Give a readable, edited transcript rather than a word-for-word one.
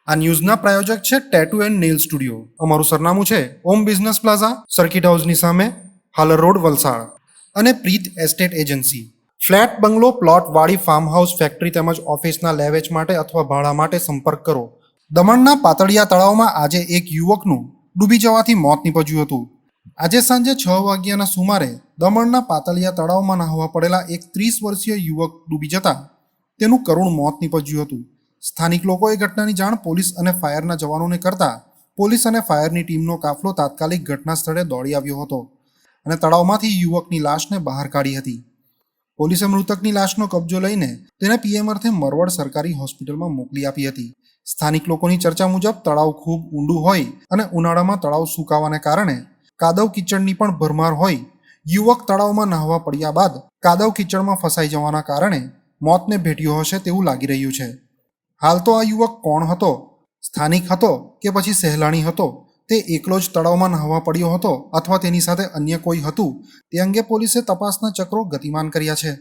આ ન્યૂઝના પ્રાયોજક છે tattoo and nail studio. અમારું સરનામું છે ઓમ બિઝનેસ પ્લાઝા, સર્કિટ હાઉસની સામે, હાલર રોડ, વલસાડ. અને પ્રીત એસ્ટેટ એજન્સી. ફ્લેટ, બંગલો, પ્લોટ, વાડી, ફાર્મ હાઉસ, ફેક્ટરી તેમજ ઓફિસના લેવેચ માટે અથવા ભાડા માટે સંપર્ક કરો. દમણના પાતળિયા તળાવમાં આજે એક યુવકનું ડૂબી જવાથી મોત નીપજ્યું હતું. આજે સાંજે 6 વાગ્યાના સુમારે દમણના પાતળિયા તળાવમાં નહાવા પડેલા એક 30 વર્ષીય યુવક ડૂબી જતા તેનું કરુણ મોત નીપજ્યું હતું. સ્થાનિક લોકોએ ઘટનાની જાણ પોલીસ અને ફાયરના જવાનોને કરતા પોલીસ અને ફાયરની ટીમનો કાફલો તાત્કાલિક ઘટના સ્થળે દોડી આવ્યો હતો અને તળાવમાંથી યુવકની લાશને બહાર કાઢી હતી. પોલીસે મૃતકની લાશનો કબજો લઈને તેને પીએમ અર્થે મરવડ સરકારી હોસ્પિટલમાં મોકલી આપી હતી. સ્થાનિક લોકોની ચર્ચા મુજબ તળાવ ખૂબ ઊંડું હોય અને ઉનાળામાં તળાવ સુકાવાને કારણે કાદવ કિચડની પણ ભરમાર હોય. યુવક તળાવમાં નહાવા પડ્યા બાદ કાદવ કિચડમાં ફસાઈ જવાના કારણે મોતને ભેટ્યો હશે તેવું લાગી રહ્યું છે. હાલ તો આ યુવક કોણ હતો, સ્થાનિક હતો કે પછી સહેલાણી હતો, તે એકલો જ તળાવમાં નહાવા પડ્યો હતો અથવા તેની સાથે અન્ય કોઈ હતું, તે અંગે પોલીસે તપાસના ચક્રો ગતિમાન કર્યા છે.